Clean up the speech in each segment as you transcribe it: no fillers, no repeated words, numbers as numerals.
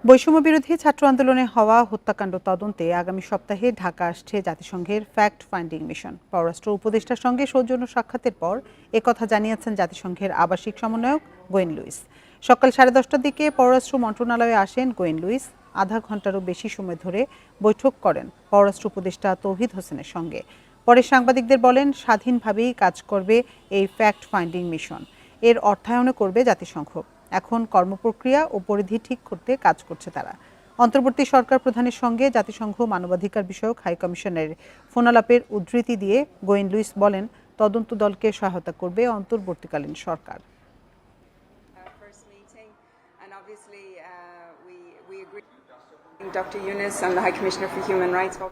বৈষম্য বিরোধী ছাত্র আন্দোলনে হওয়া হত্যাকাণ্ড তদন্তে আগামী সপ্তাহে ঢাকা আসছে জাতিসংঘের ফ্যাক্ট ফাইন্ডিং মিশন। পররাষ্ট্র উপদেষ্টার সঙ্গে সৌজন্য সাক্ষাতের পর একথা জানিয়েছেন জাতিসংঘের আবাসিক সমন্বয়ক গোয়েন লুইস। সকাল 10:30টার দিকে পররাষ্ট্র মন্ত্রণালয়ে আসেন গোয়েন লুইস। আধা ঘন্টারও বেশি সময় ধরে বৈঠক করেন পররাষ্ট্র উপদেষ্টা তৌহিদ হোসেনের সঙ্গে। পরে সাংবাদিকদের বলেন, স্বাধীনভাবেই কাজ করবে এই ফ্যাক্ট ফাইন্ডিং মিশন। এর অর্থায়নও করবে জাতিসংঘ। এখন কর্মপ্রক্রিয়া ও পরিধি ঠিক করতে কাজ করছে তারা। অন্তর্বর্তী সরকার প্রধানের সঙ্গে জাতিসংঘ মানবাধিকার বিষয়ক হাই কমিশনের ফোনালাপের উদ্ধৃতি দিয়ে গোয়েন লুইস বলেন, তদন্ত দলকে সহায়তা করবে অন্তর্বর্তীকালীন সরকার।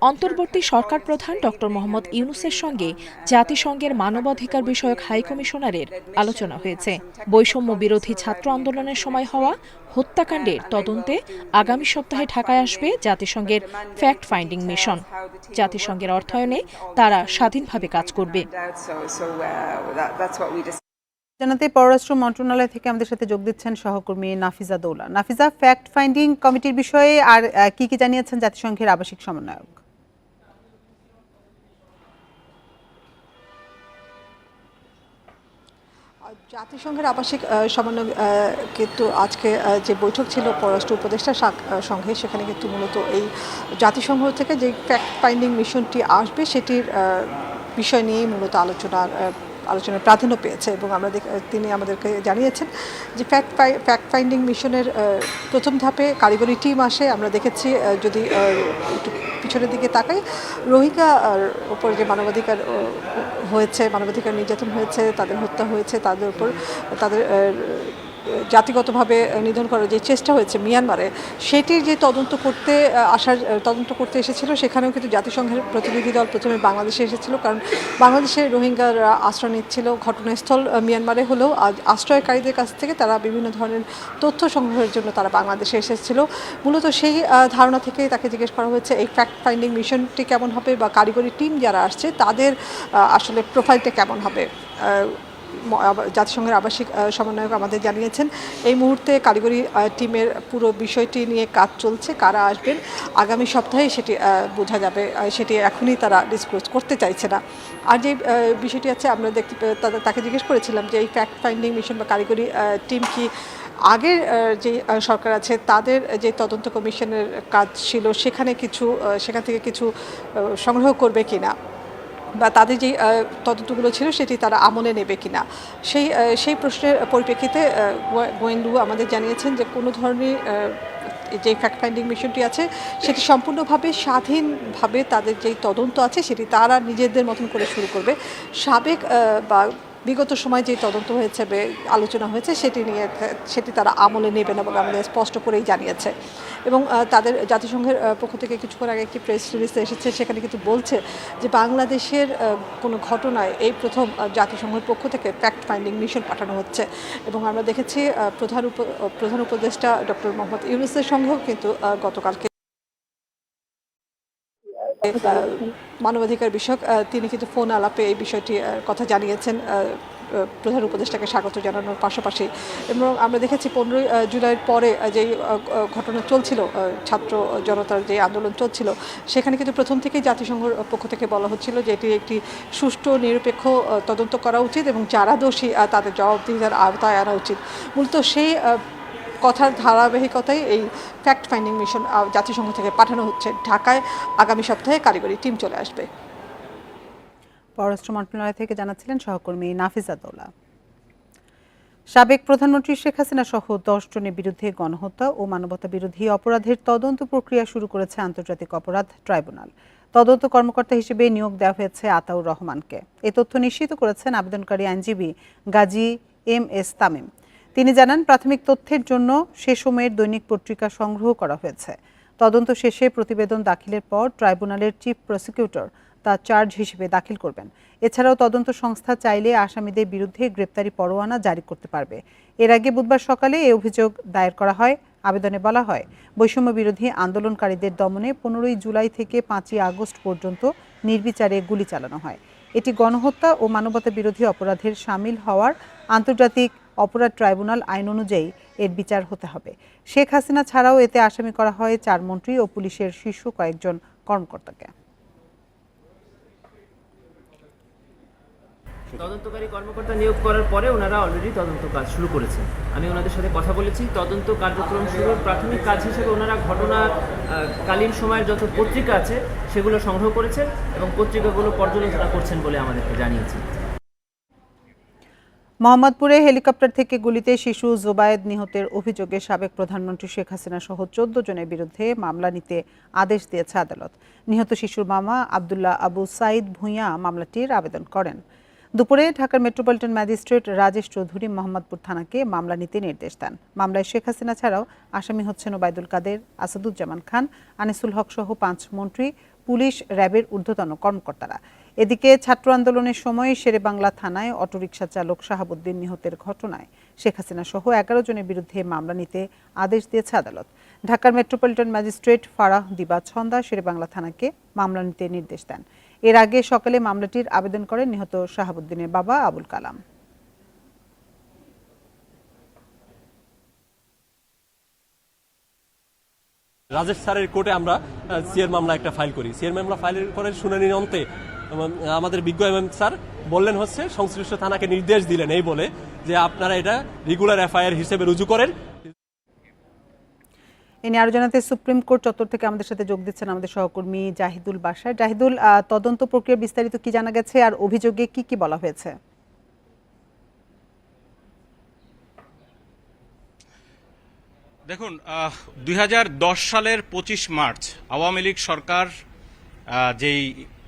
অন্তর্বর্তী সরকার প্রধান ডক্টর মোহাম্মদ ইউনূসের সঙ্গে জাতিসংঘের মানবাধিকার বিষয়ক হাই কমিশনারের আলোচনা হয়েছে। বৈষম্য বিরোধী ছাত্র আন্দোলনের সময় হওয়া হত্যাকাণ্ডের তদন্তে আগামী সপ্তাহে ঢাকায় আসবে জাতিসংঘের ফ্যাক্ট ফাইন্ডিং মিশন। জাতিসংঘের অর্থায়নে তারা স্বাধীনভাবে কাজ করবে। জানাতে পররাষ্ট্র মন্ত্রণালয় থেকে আমাদের সাথে যোগ দিচ্ছেন সহকর্মী নাফিজা দৌলা। নাফিজা, ফ্যাক্ট ফাইন্ডিং কমিটির বিষয়ে আর কি কি জানিয়েছেন জাতিসংঘের আবাসিক সমন্বয়ক? জাতিসংঘের আবাসিক সমন্বয় কিন্তু আজকে যে বৈঠক ছিল পররাষ্ট্র উপদেষ্টার সঙ্গে, সেখানে কিন্তু মূলত এই জাতিসংঘ থেকে যে ফ্যাক্ট ফাইন্ডিং মিশনটি আসবে সেটির বিষয় নিয়েই মূলত আলোচনার প্রাধান্য পেয়েছে। এবং তিনি আমাদেরকে জানিয়েছেন যে ফ্যাক্ট ফাইন্ডিং মিশনের প্রথম ধাপে কারিগরি টিম আসে। আমরা দেখেছি, যদি একটু পিছনের দিকে তাকাই, রোহিঙ্গার উপর যে মানবাধিকার নির্যাতন হয়েছে, তাদের হত্যা হয়েছে, তাদের উপর তাদের জাতিগতভাবে নিধন করার যে চেষ্টা হয়েছে মিয়ানমারে, সেটির যে তদন্ত করতে এসেছিল, সেখানেও কিন্তু জাতিসংঘের প্রতিনিধি দল প্রথমে বাংলাদেশে এসেছিল, কারণ বাংলাদেশে রোহিঙ্গারা আশ্রয় নিচ্ছিল। ঘটনাস্থল মিয়ানমারে হলেও আশ্রয়কারীদের কাছ থেকে তারা বিভিন্ন ধরনের তথ্য সংগ্রহের জন্য তারা বাংলাদেশে এসেছিল। মূলত সেই ধারণা থেকে তাকে জিজ্ঞেস করা হয়েছে এই ফ্যাক্ট ফাইন্ডিং মিশনটি কেমন হবে, বা কারিগরি টিম যারা আসছে তাদের আসলে প্রোফাইলটা কেমন হবে। জাতিসংঘের আবাসিক সমন্বয়ক আমাদের জানিয়েছেন, এই মুহূর্তে কারিগরি টিমের পুরো বিষয়টি নিয়ে কাজ চলছে। কারা আসবেন আগামী সপ্তাহে সেটি বোঝা যাবে, সেটি এখনই তারা ডিসক্লোজ করতে চাইছে না। আর যে বিষয়টি আছে, আমরা তাকে জিজ্ঞেস করেছিলাম যে এই ফ্যাক্ট ফাইন্ডিং মিশন বা কারিগরি টিম কি আগের যে সরকার আছে তাদের যে তদন্ত কমিশনের কাজ ছিল সেখান থেকে কিছু সংগ্রহ করবে কিনা, বা তাদের যে তদন্তগুলো ছিল সেটি তারা আমলে নেবে কিনা। সেই প্রশ্নের পরিপ্রেক্ষিতে গোয়েন লু আমাদের জানিয়েছেন যে কোনো ধরনের যে ফ্যাক্ট ফাইন্ডিং মিশনটি আছে সেটি সম্পূর্ণভাবে স্বাধীনভাবে তাদের যেই তদন্ত আছে সেটি তারা নিজেদের মতন করে শুরু করবে। সাবেক বা বিগত সময় যে তদন্ত হয়েছে, আলোচনা হয়েছে, সেটি তারা আমলে নেবে না বলে আমাদের স্পষ্ট করেই জানিয়েছে। এবং তাদের জাতিসংঘের পক্ষ থেকে কিছুক্ষণ আগে একটি প্রেস রিলিজ এসেছে, সেখানে কিন্তু বলছে যে বাংলাদেশের কোনো ঘটনায় এই প্রথম জাতিসংঘের পক্ষ থেকে ফ্যাক্ট ফাইন্ডিং মিশন পাঠানো হচ্ছে। এবং আমরা দেখেছি প্রধান উপদেষ্টা ডক্টর মোহাম্মদ ইউনূসের সঙ্গেও কিন্তু গতকালকে মানবাধিকার বিষয়ক তিনি কিন্তু ফোন আলাপে এই বিষয়টি কথা জানিয়েছেন, প্রধান উপদেষ্টাকে স্বাগত জানানোর পাশাপাশি। এবং আমরা দেখেছি 15 জুলাইয়ের পরে যে ঘটনা চলছিল, ছাত্র জনতার যে আন্দোলন চলছিল, সেখানে কিন্তু প্রথম থেকেই জাতিসংঘের পক্ষ থেকে বলা হচ্ছিল যে এটি একটি সুষ্ঠু নিরপেক্ষ তদন্ত করা উচিত এবং যারা দোষী তাদের জবাবদিহিতার আওতায় আনা উচিত। মূলত সেই কথার ধারাবাহিকতায় এই ফ্যাক্ট ফাইন্ডিং মিশন জাতিসংঘ থেকে পাঠানো হচ্ছে। ঢাকায় আগামী সপ্তাহে কারিগরি টিম চলে আসবে। পররাষ্ট্র মন্ত্রণালয় থেকে জানাচ্ছিলেন সহকর্মী নাফিজা দৌলা। সাবেক প্রধানমন্ত্রী শেখ হাসিনা সহ 10 জনের বিরুদ্ধে গণহত্যা ও মানবতা বিরোধী অপরাধের তদন্ত প্রক্রিয়া শুরু করেছে আন্তর্জাতিক অপরাধ ট্রাইব্যুনাল। তদন্ত কর্মকর্তা হিসেবে নিয়োগ দেওয়া হয়েছে আতাউর রহমানকে। এ তথ্য নিশ্চিত করেছেন আবেদনকারী আইনজীবী গাজী MS তামিম। তিনি জানান, প্রাথমিক তথ্যের জন্য সে সময়ের দৈনিক পত্রিকা সংগ্রহ করা হয়েছে। তদন্ত শেষে প্রতিবেদন দাখিলের পর ট্রাইব্যুনালের চিফ প্রসিকিউটর তা চার্জ হিসেবে দাখিল করবেন। এছাড়াও তদন্ত সংস্থা চাইলে আসামিদের বিরুদ্ধে গ্রেপ্তারি পরোয়ানা জারি করতে পারবে। এর আগে বুধবার সকালে এই অভিযোগ দায়ের করা হয়। আবেদনে বলা হয়, বৈষম্য বিরোধী আন্দোলনকারীদের দমনে 15 জুলাই থেকে 5 আগস্ট পর্যন্ত নির্বিচারে গুলি চালানো হয়। এটি গণহত্যা ও মানবতা বিরোধী অপরাধের শামিল হওয়ার আন্তর্জাতিক অপরাধ ট্রাইব্যুনাল আইন অনুযায়ী এর বিচার হতে হবে। শেখ হাসিনা ছাড়াও এতে আসামি করা হয় 4 মন্ত্রী ও পুলিশের শীর্ষ কয়েকজন কর্মকর্তাকে। তদন্তকারী কর্মকর্তা নিয়োগ করার পরে ওনারা অলরেডি তদন্ত কাজ শুরু করেছেন। আমি ওনাদের সাথে কথা বলেছি। তদন্ত কার্যক্রম শুরুর প্রাথমিক কাজ হিসেবে ওনারা ঘটনাকালীন সময়ের যত পত্রিকা আছে সেগুলো সংগ্রহ করেছেন এবং পত্রিকাগুলো পর্যালোচনা করছেন বলে আমাদেরকে জানিয়েছেন। মোহাম্মদপুরে হেলিকপ্টার থেকে গুলিতে শিশু জোবায়েদ নিহতের অভিযোগে সাবেক প্রধানমন্ত্রী শেখ হাসিনা সহ 14 জনের বিরুদ্ধে মামলা নিতে আদেশ দিয়েছে আদালত। নিহত শিশুর মামা আব্দুল্লাহ আবু সাইদ ভূঁইয়া মামলাটির আবেদন করেন। দুপুরে ঢাকার মেট্রোপলিটন ম্যাজিস্ট্রেট রাজেশ চৌধুরী মোহাম্মদপুর থানাকে মামলা নিতে নির্দেশ দেন। মামলায় শেখ হাসিনা ছাড়াও আসামি হচ্ছেন ওবায়দুল কাদের, আসাদুজ্জামান খান, আনিসুল হক সহ 5 মন্ত্রী, পুলিশ, র্যাবের ঊর্ধ্বতন কর্মকর্তারা। এদিকে ছাত্র আন্দোলনের সময় শেরেবাংলা থানায় অটোরিকশা চালক শাহাবুদ্দিন নিহতের ঘটনায় শেখ হাসিনা সহ 11 জনের বিরুদ্ধে মামলা নিতে আদেশ দিয়েছে আদালত। ঢাকার মেট্রোপলিটন ম্যাজিস্ট্রেট ফারাহ দিবা ছন্দা শেরেবাংলা থানাকে মামলা নিতে নির্দেশ দেন। এর আগে সকালে মামলাটির আবেদন করেন নিহত শাহাবুদ্দিনের বাবা আবুল কালাম। রাজেশ স্যারের কোর্টে আমরা সিএর মামলা একটা ফাইল করি। সিএর মামলা ফাইলের পরে শুনানির অন্তে আমাদের বিজ্ঞ এমএম স্যার বললেন সংশ্লিষ্ট থানাকে নির্দেশ দিলেন এই বলে যে আপনারা এটা রেগুলার এফআইআর হিসেবে রুজু করেন। এ নিয়ে আরো জানাতে সুপ্রিম কোর্ট চত্বর থেকে আমাদের সাথে যোগ দিচ্ছেন আমাদের সহকর্মী জাহিদুল বাশার। জাহিদুল, তদন্ত প্রক্রিয়ার বিস্তারিত কি জানা গেছে আর অভিযোগে কি কি বলা হয়েছে? দেখুন, 2010 সালের 25 মার্চ আওয়ামী লীগ সরকার যেই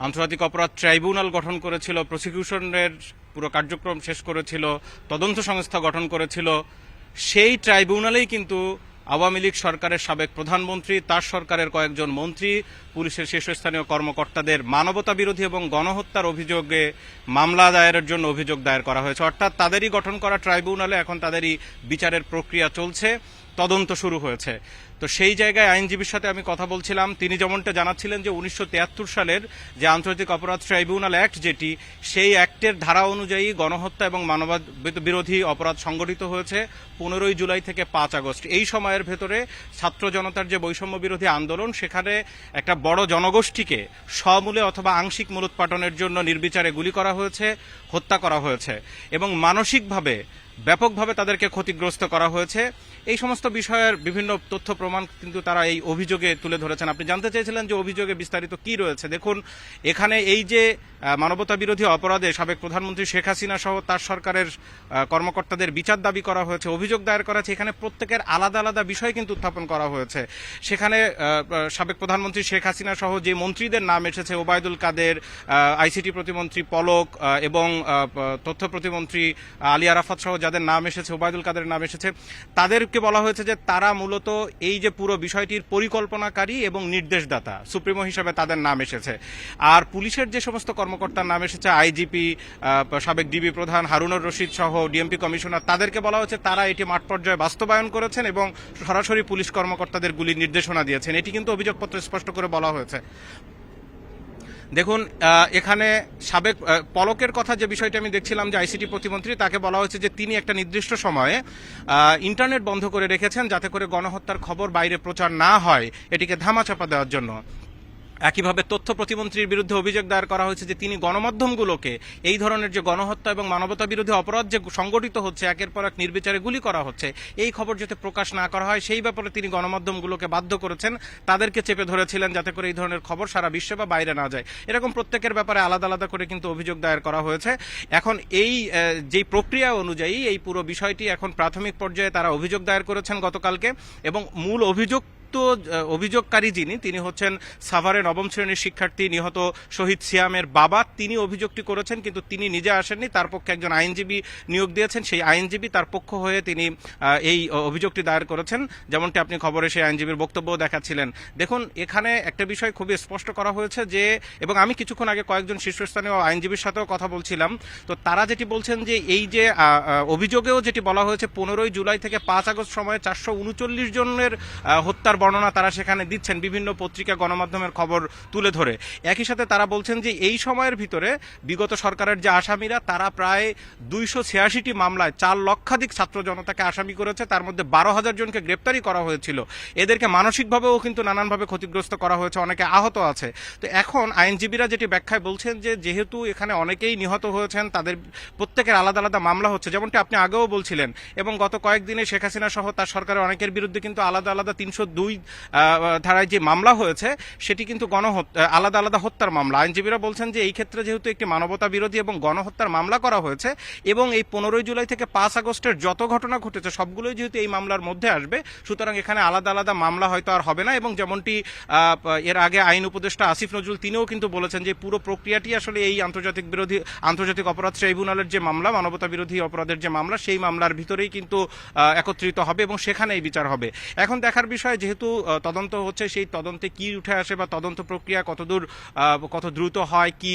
আন্তর্জাতিক অপরাধ ট্রাইব্যুনাল গঠন করেছিল, প্রসিকিউশনের পুরো কার্যক্রম শেষ করেছিল, তদন্ত সংস্থা গঠন করেছিল, সেই ট্রাইব্যুনালেই কিন্তু আওয়ামী লীগ সরকারের সাবেক প্রধানমন্ত্রী, তার সরকারের কয়েকজন মন্ত্রী, পুলিশের শীর্ষস্থানীয় কর্মকর্তাদের মানবতা বিরোধী এবং গণহত্যার অভিযোগে মামলা দায়েরের জন্য অভিযোগ দায়ের করা হয়েছে। অর্থাৎ তাদেরই গঠন করা ট্রাইব্যুনালে এখন তাদেরই বিচারের প্রক্রিয়া চলছে, তদন্ত শুরু হয়েছে। তো সেই জায়গায় আইনজীবীর সাথে আমি কথা বলছিলাম, তিনি যেমনটা জানাচ্ছিলেন যে 1973 সালের যে আন্তর্জাতিক অপরাধ ট্রাইব্যুনাল অ্যাক্ট যেটি, সেই অ্যাক্টের ধারা অনুযায়ী গণহত্যা এবং মানবতা বিরোধী অপরাধ সংগঠিত হয়েছে 15 জুলাই থেকে 5 আগস্ট। এই সময়ের ভেতরে ছাত্র জনতার যে বৈষম্য বিরোধী আন্দোলন, সেখানে একটা বড় জনগোষ্ঠীকে সমূলে অথবা আংশিক মূলোৎপাটনের জন্য নির্বিচারে গুলি করা হয়েছে, হত্যা করা হয়েছে এবং মানসিকভাবে ব্যাপকভাবে তাদেরকে ক্ষতিগ্রস্ত করা হয়েছে। এই সমস্ত বিষয়ের বিভিন্ন তথ্য প্রমাণ কিন্তু তারা এই অভিযোগে তুলে ধরেছেন। আপনি জানতে চেয়েছিলেন যে অভিযোগে বিস্তারিত কি রয়েছে। দেখুন, এখানে এই যে মানবতা বিরোধী অপরাধে সাবেক প্রধানমন্ত্রী শেখ হাসিনা সহ তার সরকারের কর্মকর্তাদের বিচার দাবি করা হয়েছে, অভিযোগ দায়ের করা হয়েছে, এখানে প্রত্যেকের আলাদা আলাদা বিষয় কিন্তু উত্থাপন করা হয়েছে। সেখানে সাবেক প্রধানমন্ত্রী শেখ হাসিনা সহ যে মন্ত্রীদের নাম এসেছে, ওবায়দুল কাদের, আইসিটি প্রতিমন্ত্রী পলক এবং তথ্য প্রতিমন্ত্রী আলী আরাফাত সহ যাদের নাম এসেছে, ওবায়দুল কাদের নাম এসেছে, তাদেরকে বলা হয়েছে যে তারা মূলত এই যে পুরো বিষয়টির পরিকল্পনাকারী এবং নির্দেশদাতা, সুপ্রিমো হিসেবে তাদের নাম এসেছে। আর পুলিশের যে সমস্ত কর্মকর্তার নাম এসেছে, আইজিপি, সাবেক ডিবি প্রধান হারুনুর রশিদ সহ ডিএমপি কমিশনার, তাদেরকে বলা হয়েছে তারা এটি মাঠ পর্যায়ে বাস্তবায়ন করেছেন এবং সরাসরি পুলিশ কর্মকর্তাদের গুলির নির্দেশনা দিয়েছেন। এটি কিন্তু অভিযোগপত্রে স্পষ্ট করে বলা হয়েছে। দেখুন, এখানে সাবেক পলকের কথা যে বিষয়টি আমি দেখছিলাম যে আইসিটি প্রতিমন্ত্রী, তাকে বলা হয়েছে যে তিনি একটা নির্দিষ্ট সময়ে ইন্টারনেট বন্ধ করে রেখেছেন যাতে করে গণহত্যার খবর বাইরে প্রচার না হয়, এটিকে ধামাচাপা দেওয়ার জন্য। একইভাবে তথ্য প্রতিমন্ত্রীর বিরুদ্ধে অভিযোগ দায়ের করা হয়েছে যে তিনি গণমাধ্যমগুলোকে এই ধরনের যে গণহত্যা এবং মানবতা বিরোধী অপরাধ যে সংগঠিত হচ্ছে, একের পর এক নির্বিচারে গুলি করা হচ্ছে, এই খবর যাতে প্রকাশ না করা হয় সেই ব্যাপারে তিনি গণমাধ্যমগুলোকে বাধ্য করেছেন, তাদেরকে চেপে ধরেছিলেন যাতে করে এই ধরনের খবর সারা বিশ্বে বা বাইরে না যায়। এরকম প্রত্যেকের ব্যাপারে আলাদা আলাদা করে কিন্তু অভিযোগ দায়ের করা হয়েছে। এখন এই যেই প্রক্রিয়া অনুযায়ী এই পুরো বিষয়টি এখন প্রাথমিক পর্যায়ে তারা অভিযোগ দায়ের করেছেন গতকালকে, এবং মূল অভিযোগকারী যিনি, তিনি হচ্ছেন সাভারে 9ম শ্রেণীর শিক্ষার্থী নিহত শহীদ সিয়ামের বাবা। তিনি অভিযোগটি করেছেন, কিন্তু তিনি নিজে আসেননি, তার পক্ষে একজন আইনজীবী নিয়োগ দিয়েছেন। সেই আইনজীবী তার পক্ষ হয়ে তিনি এই অভিযোগটি দায়ের করেছেন, যেমনটি আপনি খবরে সেই আইনজীবীর বক্তব্য দেখাচ্ছিলেন। দেখুন, এখানে একটা বিষয় খুবই স্পষ্ট করা হয়েছে যে, এবং আমি কিছুক্ষণ আগে কয়েকজন শীর্ষস্থানীয় আইনজীবীর সাথেও কথা বলছিলাম, তো তারা যেটি বলছেন যে এই যে অভিযোগেও যেটি বলা হয়েছে 15 জুলাই থেকে 5 আগস্ট সময়ে 439 জনের হত্যার হত্যার বর্ণনা তারা সেখানে দিচ্ছেন বিভিন্ন পত্রিকা গণমাধ্যমের খবর তুলে ধরে। একই সাথে তারা বলছেন যে এই সময়ের ভিতরে বিগত সরকারের যে আসামিরা তারা প্রায় 286টি মামলায় 4 লক্ষাধিক ছাত্র জনতাকে আসামি করেছে, তার মধ্যে 12,000 জনকে গ্রেপ্তারি করা হয়েছিল। এদেরকে মানসিকভাবেও কিন্তু নানানভাবে ক্ষতিগ্রস্ত করা হয়েছে, অনেকে আহত আছে। তো এখন আইনজীবীরা যেটি ব্যাখ্যায় বলছেন যে যেহেতু এখানে অনেকেই নিহত হয়েছেন, তাদের প্রত্যেকের আলাদা আলাদা মামলা হচ্ছে, যেমনটি আপনি আগেও বলছিলেন, এবং গত কয়েকদিনে শেখ হাসিনা সহ তার সরকারের অনেকের বিরুদ্ধে কিন্তু আলাদা আলাদা 302 ধারায় যে মামলা হয়েছে সেটি কিন্তু আলাদা আলাদা হত্যার মামলা। আইনজীবীরা বলছেন যে এই ক্ষেত্রে যেহেতু একটি মানবতা বিরোধী এবং গণহত্যার মামলা করা হয়েছে এবং এই 15 জুলাই থেকে 5 আগস্টের যত ঘটনা ঘটেছে সবগুলোই যেহেতু এই মামলার মধ্যে আসবে, সুতরাং এখানে আলাদা আলাদা মামলা হয়তো আর হবে না। এবং যেমনটি এর আগে আইন উপদেষ্টা আসিফ নজরুল তিনিও কিন্তু বলেছেন যে পুরো প্রক্রিয়াটি আসলে এই আন্তর্জাতিক অপরাধ ট্রাইব্যুনালের যে মামলা, মানবতা বিরোধী অপরাধের যে মামলা, সেই মামলার ভিতরেই কিন্তু একত্রিত হবে এবং সেখানেই বিচার হবে। এখন দেখার বিষয়, যেহেতু তদন্ত হচ্ছে, সেই তদন্তে কি উঠে আসে বা তদন্ত প্রক্রিয়া কত দ্রুত হয়, কি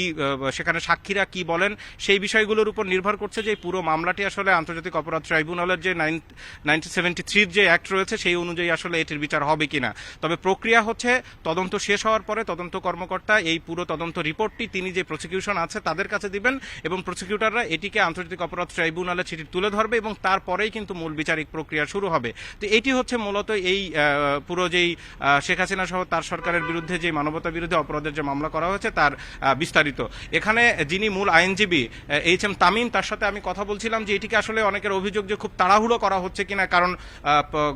সেখানে সাক্ষীরা কি বলেন, সেই বিষয়গুলোর উপর নির্ভর করছে যে পুরো মামলাটি আসলে আন্তর্জাতিক অপরাধ ট্রাইব্যুনালের যে 1973 যে অ্যাক্ট রয়েছে সেই অনুযায়ী আসলে এটির বিচার হবে কিনা। তবে প্রক্রিয়া হচ্ছে তদন্ত শেষ হওয়ার পরে তদন্ত কর্মকর্তা এই পুরো তদন্ত রিপোর্টটি তিনি যে প্রসিকিউশন আছে তাদের কাছে দিবেন এবং প্রসিকিউটররা এটিকে আন্তর্জাতিক অপরাধ ট্রাইব্যুনালে সেটি তুলে ধরবে এবং তারপরেই কিন্তু মূল বিচারিক প্রক্রিয়া শুরু হবে। তো এটি হচ্ছে মূলত এই পুরো যেই শেখ হাসিনা সহ তার সরকারের বিরুদ্ধে যে মানবতা বিরোধী অপরাধের যে মামলা করা হয়েছে তার বিস্তারিত। এখানে যিনি মূল আইনজীবী HM তামিম, তার সাথে আমি কথা বলছিলাম যে এটিকে আসলে অনেকের অভিযোগ যে খুব তাড়াহুড়ো করা হচ্ছে কিনা, কারণ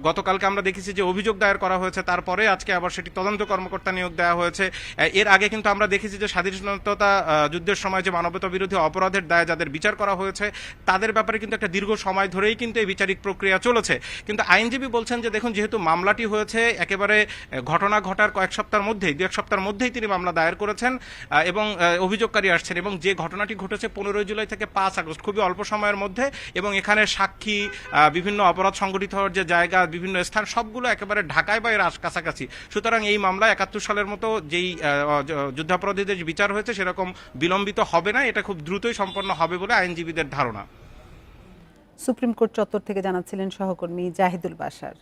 গতকালকে আমরা দেখেছি যে অভিযোগ দায়ের করা হয়েছে, তারপরে আজকে আবার সেটি তদন্ত কর্মকর্তা নিয়োগ দেওয়া হয়েছে। এর আগে কিন্তু আমরা দেখেছি যে স্বাধীনতা যুদ্ধের সময় যে মানবতা বিরোধী অপরাধের দায়ে যাদের বিচার করা হয়েছে তাদের ব্যাপারে কিন্তু একটা দীর্ঘ সময় ধরেই কিন্তু এই বিচারিক প্রক্রিয়া চলেছে। কিন্তু আইনজীবী বলছেন যে দেখুন, যেহেতু মামলাটি হয়েছে একেবারে ঘটনা ঘটার দু এক সপ্তাহের মধ্যেই তিনি মামলা দায়ের করেছেন এবং অভিযোগকারী আসছেন, এবং যে ঘটনাটি ঘটেছে 15 জুলাই থেকে 5 আগস্ট, খুবই অল্প সময়ের মধ্যে, এবং এখানে সাক্ষী, বিভিন্ন অপরাধ সংগঠিত হওয়ার যে জায়গা, বিভিন্ন স্থান, সবগুলো একেবারে ঢাকায় বা এর কাছাকাছি। সুতরাং এই মামলা 71 সালের মতো যেই যুদ্ধাপরাধীদের বিচার হয়েছে সেরকম বিলম্বিত হবে না, এটা খুব দ্রুতই সম্পন্ন হবে বলে আইনজীবীদের ধারণা। সুপ্রিম কোর্ট চত্বর থেকে জানাচ্ছিলেন সহকর্মী জাহিদুল বাশার।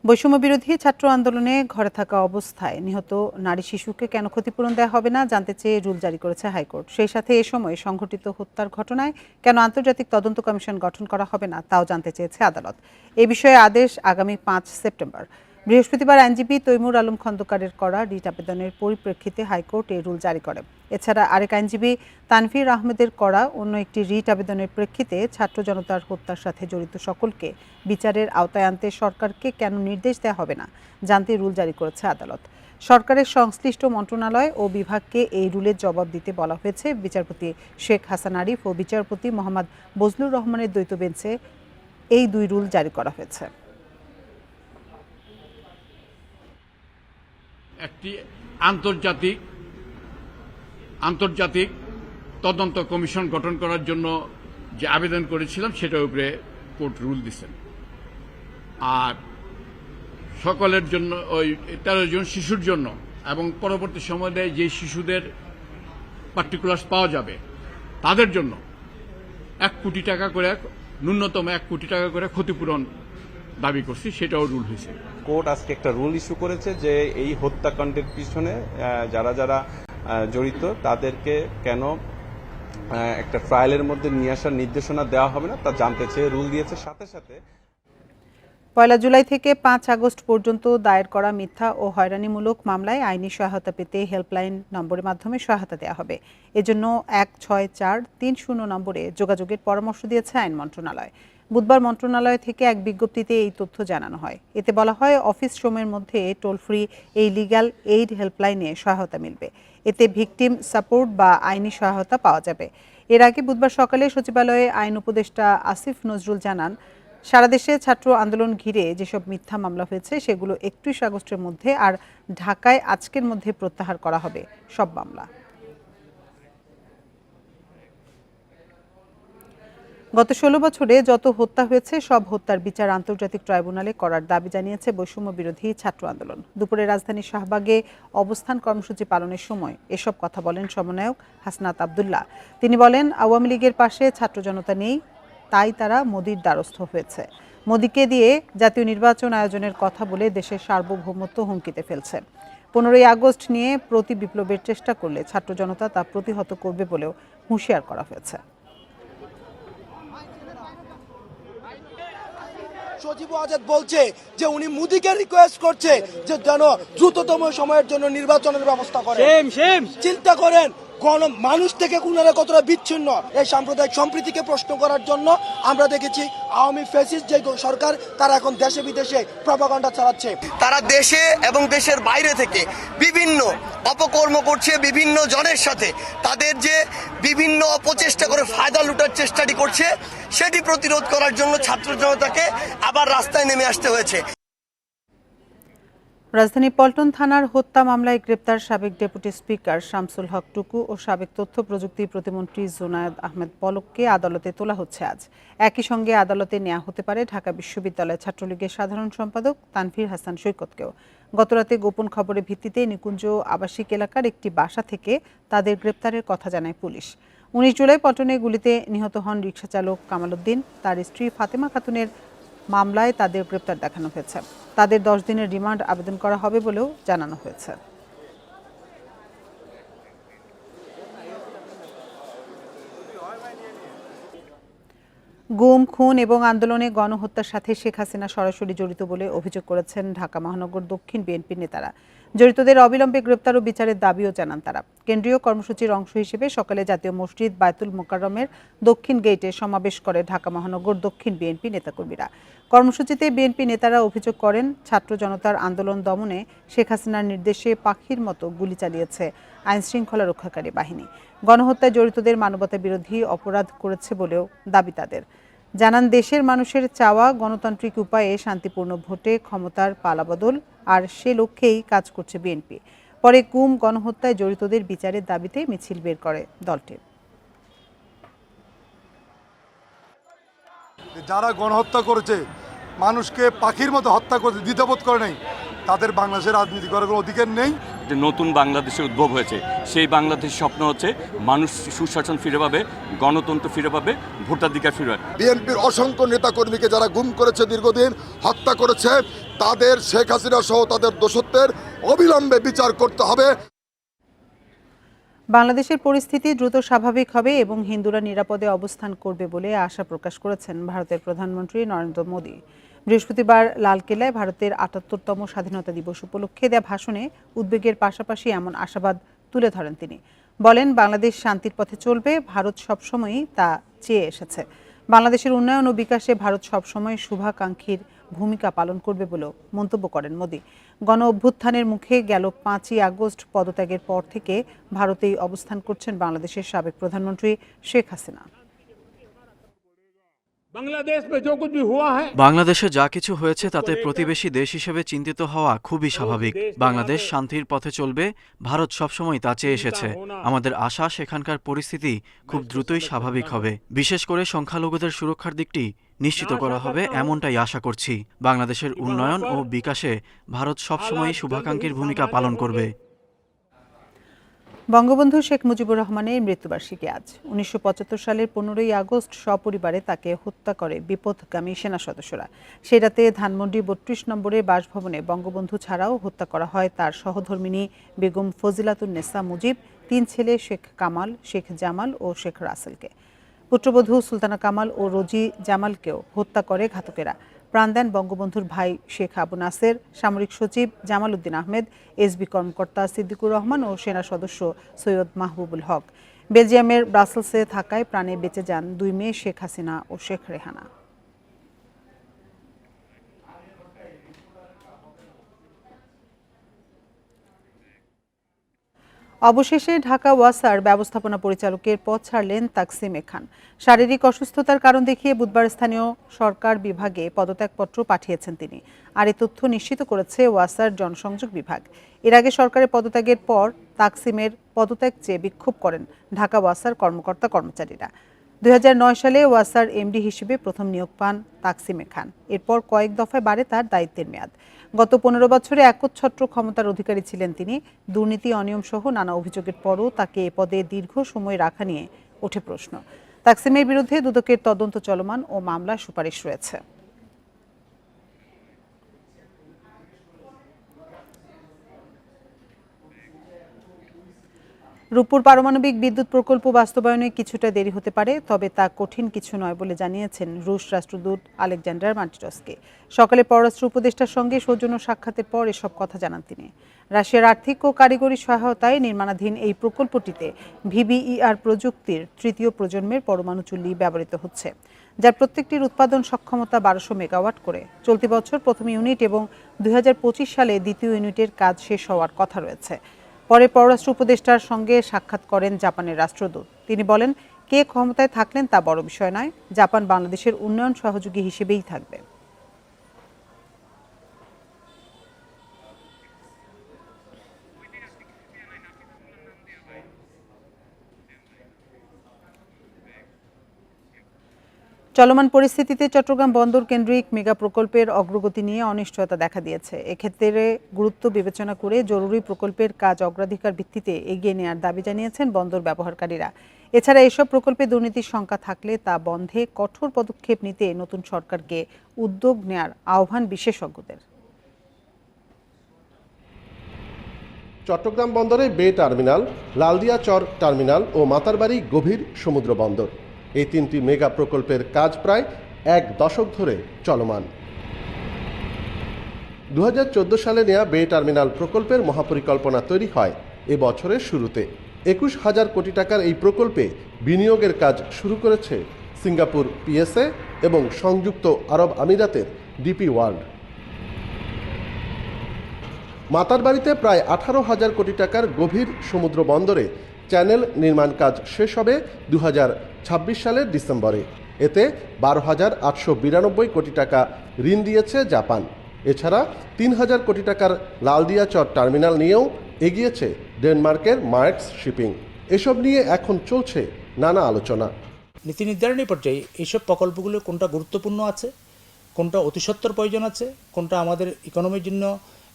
বৈষম্য বিরোধী ছাত্র আন্দোলনে ঘরে থাকা অবস্থায় নিহত নারী শিশুকে কেন ক্ষতিপূরণ দেওয়া হবে না জানতে চেয়ে রুল জারি করেছে হাইকোর্ট। সেই সাথে এ সময় সংঘটিত হত্যার ঘটনায় কেন আন্তর্জাতিক তদন্ত কমিশন গঠন করা হবে না তাও জানতে চেয়েছে আদালত। এ বিষয়ে আদেশ আগামী 5 সেপ্টেম্বর। বৃহস্পতিবার আইনজীবী তৈমুর আলম খন্দকারের করা রিট আবেদনের পরিপ্রেক্ষিতে হাইকোর্ট এই রুল জারি করে। এছাড়া আরেক আইনজীবী তানভীর আহমেদের করা অন্য একটি রিট আবেদনের প্রেক্ষিতে ছাত্র জনতার হত্যার সাথে জড়িত সকলকে বিচারের আওতায় আনতে সরকারকে কেন নির্দেশ দেওয়া হবে না জানতে রুল জারি করেছে আদালত। সরকারের সংশ্লিষ্ট মন্ত্রণালয় ও বিভাগকে এই রুলের জবাব দিতে বলা হয়েছে। বিচারপতি শেখ হাসান আরিফ ও বিচারপতি মোহাম্মদ বজলুর রহমানের দ্বৈত বেঞ্চে এই দুই রুল জারি করা হয়েছে। একটি আন্তর্জাতিক তদন্ত কমিশন গঠন করার জন্য যে আবেদন করেছিলাম সেটার উপরে কোর্ট রুল দিচ্ছেন। আর সকলের জন্য ওই 13 জন শিশুর জন্য এবং পরবর্তী সময়ে যে শিশুদের পার্টিকুলার্স পাওয়া যাবে তাদের জন্য 1 কোটি টাকা করে, ন্যূনতম 1 কোটি টাকা করে ক্ষতিপূরণ দাবি করছি, সেটাও রুল হয়েছে। কোর্ট আজকে একটা রুল ইস্যু করেছে যে এই হত্যাকাণ্ডের পিছনে যারা যারা জড়িত তাদেরকে কেন একটা ট্রায়ালের মধ্যে নিয়ে আসার নির্দেশনা দেওয়া হবে না তা জানতে চেয়ে রুল দিয়েছে। সাথে সাথে 1 জুলাই থেকে 5 আগস্ট পর্যন্ত দায়ের করা মিথ্যা ও হয়রানিমূলক মামলায় আইনি সহায়তা পেতে হেল্পলাইন নম্বরের মাধ্যমে সহায়তা দেওয়া হবে। এজন্য 16430 নম্বরে যোগাযোগের পরামর্শ দিয়েছে আইন মন্ত্রণালয়। বুধবার মন্ত্রণালয় থেকে এক বিজ্ঞপ্তিতে এই তথ্য জানানো হয়। এতে বলা হয়, অফিস সময়ের মধ্যে টোল ফ্রি এই লিগ্যাল এইড হেল্পলাইনে সহায়তা মিলবে। এতে ভিকটিম সাপোর্ট বা আইনি সহায়তা পাওয়া যাবে। এর আগে বুধবার সকালে সচিবালয়ে আইন উপদেষ্টা আসিফ নজরুল জানান, সারা দেশে ছাত্র আন্দোলন ঘিরে যেসব মিথ্যা মামলা হয়েছে সেগুলো 31 আগস্টের মধ্যে আর ঢাকায় আজকের মধ্যে প্রত্যাহার করা হবে সব মামলা। গত 16 বছরে যত হত্যা হয়েছে সব হত্যার বিচার আন্তর্জাতিক ট্রাইব্যুনালে করার দাবি জানিয়েছে বৈষম্য বিরোধী ছাত্র আন্দোলন। দুপুরে রাজধানীর শাহবাগে অবস্থান কর্মসূচি পালনের সময় এসব কথা বলেন সমন্বয়ক হাসনাত আব্দুল্লাহ। তিনি বলেন, আওয়ামী লীগের পাশে ছাত্র জনতা নেই, তাই তারা মোদির দ্বারস্থ হয়েছে। মোদীকে দিয়ে জাতীয় নির্বাচন আয়োজনের কথা বলে দেশের সার্বভৌমত্ব হুমকিতে ফেলছে। 15ই আগস্ট নিয়ে প্রতি বিপ্লবের চেষ্টা করলে ছাত্র জনতা তা প্রতিহত করবে বলেও হুঁশিয়ার করা হয়েছে। সজীব আজাদ বলছে যে উনি মোদীকে রিকোয়েস্ট করছে যে যেন দ্রুততম সময়ের জন্য নির্বাচনের ব্যবস্থা করে। চিন্তা করেন মানুষ থেকে উনারা কতটা বিচ্ছিন্ন। এই সাম্প্রদায়িক সম্প্রীতিকে প্রশ্ন করার জন্য আমরা দেখেছি আওয়ামী ফ্যাসিস্ট যে সরকার তারা এখন দেশে বিদেশে প্রপাগান্ডা চালাচ্ছে। তারা দেশে এবং দেশের বাইরে থেকে বিভিন্ন অপকর্ম করছে, বিভিন্ন জনের সাথে তাদের যে বিভিন্ন অপচেষ্টা করে ফায়দা লুটার চেষ্টাটি করছে, সেটি প্রতিরোধ করার জন্য ছাত্র জনতাকে আবার রাস্তায় নেমে আসতে হয়েছে। রাজধানী পল্টন থানার হত্যা মামলায় গ্রেপ্তার সাবেক ডেপুটি স্পিকার শামসুল হক টুকু ও সাবেক তথ্য প্রযুক্তি প্রতিমন্ত্রী জুনায়েদ আহমেদ পলককে আদালতে তোলা হচ্ছে আজ। একই সঙ্গে আদালতে নেওয়া হতে পারে ঢাকা বিশ্ববিদ্যালয় ছাত্রলীগের সাধারণ সম্পাদক তানভীর হাসান সৈকতকেও। গতরাতে গোপন খবরের ভিত্তিতে নিকুঞ্জ আবাসিক এলাকার একটি বাসা থেকে তাদের গ্রেপ্তারের কথা জানায় পুলিশ। 19 জুলাই পল্টনে গুলিতে নিহত হন রিকশাচালক কামাল উদ্দিন। তার স্ত্রী ফাতেমা খাতুনের মামলায় তাদের গ্রেপ্তার দেখানো হয়েছে। তাদের 10 দিনের রিমান্ড আবেদন করা হবে বলেও জানানো হয়েছে। গুম, খুন এবং আন্দোলনে গণহত্যার সাথে শেখ হাসিনা সরাসরি জড়িত বলে অভিযোগ করেছেন ঢাকা মহানগর দক্ষিণ বিএনপির নেতারা। জড়িতদের অবিলম্বে গ্রেপ্তার ও বিচারের দাবিও জানান তারা। কেন্দ্রীয় কর্মসূচির অংশ হিসেবে সকালে জাতীয় মসজিদ বায়তুল মোকাররমের দক্ষিণ গেটে সমাবেশ করে ঢাকা মহানগর দক্ষিণ বিএনপি নেতাকর্মীরা। কর্মসূচিতে বিএনপি নেতারা অভিযোগ করেন, ছাত্র জনতার আন্দোলন দমনে শেখ হাসিনার নির্দেশে পাখির মতো গুলি চালিয়েছে আইনশৃঙ্খলা রক্ষাকারী বাহিনী। গণহত্যায় জড়িতদের মানবতা বিরোধী অপরাধ করেছে বলেও দাবি তাদের। জানান, দেশের মানুষের চাওয়া গণতান্ত্রিক উপায়ে শান্তিপূর্ণ ভোটে ক্ষমতার পালাবদল, আর সে লক্ষ্যেই কাজ করছে বিএনপি। পরে গুম, গণহত্যায় জড়িতদের বিচারের দাবিতে মিছিল বের করে দলটি। যারা গণহত্যা করেছে, মানুষকে পাখির মতো হত্যা করতে দ্বিধাবোধ করে নাই, তাদের বাংলাদেশের রাজনীতি করার কোনো অধিকার নেই। যে নতুন বাংলাদেশের উদ্ভব হয়েছে, সেই বাংলাদেশের স্বপ্ন হচ্ছে মানুষ সুশাসন ফিরে পাবে, গণতন্ত্র ফিরে পাবে, ভোটাধিকার ফিরে পাবে। বিএনপির অসংখ্য নেতাকর্মীকে যারা গুম করেছে, দীর্ঘদিন হত্যা করেছে, তাদের শেখ হাসিনা সহ তাদের দোষত্বের অবিলম্বে বিচার করতে হবে। বাংলাদেশের পরিস্থিতি দ্রুত স্বাভাবিক হবে এবং হিন্দুরা নিরাপদে অবস্থান করবে বলে আশা প্রকাশ করেছেন ভারতের প্রধানমন্ত্রী নরেন্দ্র মোদী। বৃহস্পতিবার লালকেল্লায় ভারতের ৭৮তম স্বাধীনতা দিবস উপলক্ষে দেয়া ভাষণে উদ্বেগের পাশাপাশি এমন আশাবাদ তুলে ধরেন তিনি। বলেন, বাংলাদেশ শান্তির পথে চলবে, ভারত সবসময়ই তা চেয়ে এসেছে। বাংলাদেশের উন্নয়ন ও বিকাশে ভারত সবসময় শুভাকাঙ্ক্ষীর ভূমিকা পালন করবে বলেও মন্তব্য করেন মোদী। গণ অভ্যুত্থানের মুখে গেল 5ই আগস্ট পদত্যাগের পর থেকে ভারতেই অবস্থান করছেন বাংলাদেশের সাবেক প্রধানমন্ত্রী শেখ হাসিনা। বাংলাদেশে যা কিছু হয়েছে তাতে প্রতিবেশী দেশ হিসেবে চিন্তিত হওয়া খুবই স্বাভাবিক। বাংলাদেশ শান্তির পথে চলবে, ভারত সবসময় তা চেয়ে এসেছে। আমাদের আশা, সেখানকার পরিস্থিতি খুব দ্রুতই স্বাভাবিক হবে। বিশেষ করে সংখ্যালঘুদের সুরক্ষার দিকটি নিশ্চিত করা হবে, এমনটাই আশা করছি। বাংলাদেশের উন্নয়ন ও বিকাশে ভারত সবসময়ই শুভাকাঙ্ক্ষীর ভূমিকা পালন করবে। বঙ্গবন্ধু শেখ মুজিবুর রহমানের মৃত্যুবার্ষিকী আজ। 1975 সালের 15ই আগস্ট সপরিবারে তাকে হত্যা করে বিপথগামী সেনা সদস্যরা। সেই রাতে ধানমন্ডি 32 নম্বরের বাসভবনে বঙ্গবন্ধু ছাড়াও হত্যা করা হয় তার সহধর্মিণী বেগম ফজিলাতুন্নেসা মুজিব, 3 ছেলে শেখ কামাল, শেখ জামাল ও শেখ রাসেলকে। পুত্রবধূ সুলতানা কামাল ও রোজি জামালকেও হত্যা করে ঘাতকেরা। প্রাণ দেন বঙ্গবন্ধুর ভাই শেখ আবু নাসের, সামরিক সচিব জামাল উদ্দিন আহমেদ, এসবি কর্মকর্তা সিদ্দিকুর রহমান ও সেনা সদস্য সৈয়দ মাহবুবুল হক। বেলজিয়ামের ব্রাসেলসে থাকায় প্রাণে বেঁচে যান 2 মেয়ে শেখ হাসিনা ও শেখ রেহানা। অবশেষে ঢাকা ওয়াসার ব্যবস্থাপনা পরিচালকের পদ ছাড়লেন তাকসিম খান। শারীরিক অসুস্থতার কারণ দেখিয়ে বুধবার স্থানীয় সরকার বিভাগে পদত্যাগপত্র পাঠিয়েছেন তিনি। আর এই তথ্য নিশ্চিত করেছে ওয়াসার জনসংযোগ বিভাগ। এর আগে সরকারের পদত্যাগের পর তাকসিমের পদত্যাগ চেয়ে বিক্ষোভ করেন ঢাকা ওয়াসার কর্মকর্তা কর্মচারীরা। 2009 সালে ওয়াসার এমডি হিসেবে প্রথম নিয়োগ পান তাকসিম খান। এরপর কয়েক দফায় বাড়ে তার দায়িত্বের মেয়াদ। গত 15 বছরে একচ্ছত্র ক্ষমতার অধিকারী ছিলেন তিনি। দুর্নীতি, অনিয়ম সহ নানা অভিযোগের পরও তাকে এ পদে দীর্ঘ সময় রাখা নিয়ে ওঠে প্রশ্ন। তাকসিমের বিরুদ্ধে দুদকের তদন্ত চলমান ও মামলার সুপারিশ রয়েছে। রূপপুর পারমাণবিক বিদ্যুৎ প্রকল্প বাস্তবায়নে কিছুটা দেরি হতে পারে, তবে তা কঠিন কিছু নয় বলে জানিয়েছেন রুশ রাষ্ট্রদূত আলেকজান্ডার মার্টিনস্কি। সকালে পররাষ্ট্র উপদেষ্টার সঙ্গে সৌজন্য সাক্ষাতের পর এসব কথা জানান তিনি। রাশিয়ার আর্থিক ও কারিগরি সহায়তায় নির্মাণাধীন এই প্রকল্পটিতে VBER প্রযুক্তির তৃতীয় প্রজন্মের পরমাণু চুল্লি ব্যবহৃত হচ্ছে, যার প্রত্যেকটির উৎপাদন সক্ষমতা 1200 মেগাওয়াট করে। চলতি বছর প্রথম ইউনিট এবং 2025 সালে দ্বিতীয় ইউনিটের কাজ শেষ হওয়ার কথা রয়েছে। পরে পররাষ্ট্র উপদেষ্টার সঙ্গে সাক্ষাৎ করেন জাপানের রাষ্ট্রদূত। তিনি বলেন, কে ক্ষমতায় থাকলেন তা বড় বিষয় নয়, জাপান বাংলাদেশের উন্নয়ন সহযোগী হিসেবেই থাকবে। চলমান পরিস্থিতিতে চট্টগ্রাম বন্দর কেন্দ্রিক মেগা প্রকল্পের অগ্রগতি নিয়ে অনিশ্চয়তা দেখা দিয়েছে। এক্ষেত্রে গুরুত্ব বিবেচনা করে জরুরি প্রকল্পের কাজ অগ্রাধিকার ভিত্তিতে এগিয়ে নেওয়ার দাবি জানিয়েছেন বন্দর ব্যবহারকারীরা। এছাড়া এসব প্রকল্পে দুর্নীতির শঙ্কা থাকলে তা বন্ধে কঠোর পদক্ষেপ নিতে নতুন সরকারকে উদ্যোগ নেওয়ার আহ্বান বিশেষজ্ঞদের। চট্টগ্রাম বন্দরে বে টার্মিনাল, লালদিয়া চর টার্মিনাল ও মাতারবাড়ি গভীর সমুদ্র বন্দর, এই তিনটি মেগা প্রকল্পের কাজ প্রায় 1 দশক ধরে চলমান। 2014 সালে নেওয়া বে টার্মিনাল প্রকল্পের মহাপরিকল্পনা তৈরি হয় এ বছরের শুরুতে। 21,000 কোটি টাকার এই প্রকল্পে বিনিয়োগের কাজ শুরু করেছে সিঙ্গাপুর PSA এবং সংযুক্ত আরব আমিরাতের DP ওয়ার্ল্ড। মাতারবাড়িতে প্রায় 18,000 কোটি টাকার গভীর সমুদ্র বন্দরে চ্যানেল নির্মাণ কাজ শেষ হবে 2026 সালের ডিসেম্বরে। এতে 12,892 কোটি টাকা ঋণ দিয়েছে জাপান। এছাড়া 3,000 কোটি টাকার লালদিয়া চর টার্মিনাল নিয়েও এগিয়েছে ডেনমার্কের মার্কস শিপিং। এসব নিয়ে এখন চলছে নানা আলোচনা। নীতি নির্ধারণী পর্যায়ে এইসব প্রকল্পগুলো কোনটা গুরুত্বপূর্ণ আছে, কোনটা অতিসত্বর প্রয়োজন আছে, কোনটা আমাদের ইকোনমির জন্য